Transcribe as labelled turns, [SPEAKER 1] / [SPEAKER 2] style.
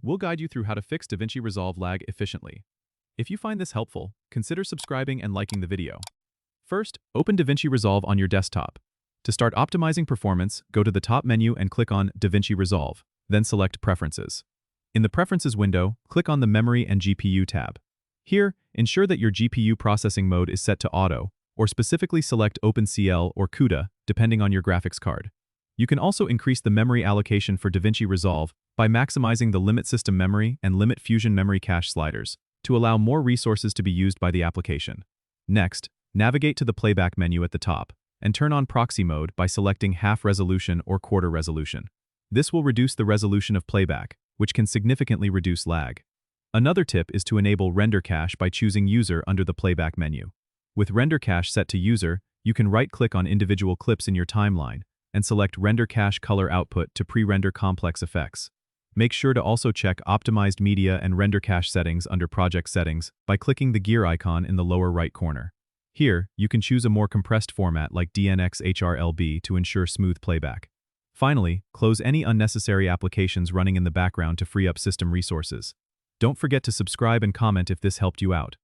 [SPEAKER 1] we'll guide you through how to fix DaVinci Resolve lag efficiently. If you find this helpful, consider subscribing and liking the video. First, open DaVinci Resolve on your desktop. To start optimizing performance, go to the top menu and click on DaVinci Resolve, then select Preferences. In the Preferences window, click on the Memory and GPU tab. Here, ensure that your GPU processing mode is set to Auto, or specifically select OpenCL or CUDA, depending on your graphics card. You can also increase the memory allocation for DaVinci Resolve by maximizing the Limit System Memory and Limit Fusion Memory Cache sliders to allow more resources to be used by the application. Next, navigate to the Playback menu at the top and turn on Proxy mode by selecting half resolution or quarter resolution. This will reduce the resolution of playback, which can significantly reduce lag. Another tip is to enable Render Cache by choosing User under the Playback menu. With Render Cache set to User, you can right-click on individual clips in your timeline and select Render Cache Color Output to pre-render complex effects. Make sure to also check Optimized Media and Render Cache settings under Project Settings by clicking the gear icon in the lower right corner. Here, you can choose a more compressed format like DNx-HRLB to ensure smooth playback. Finally, close any unnecessary applications running in the background to free up system resources. Don't forget to subscribe and comment if this helped you out.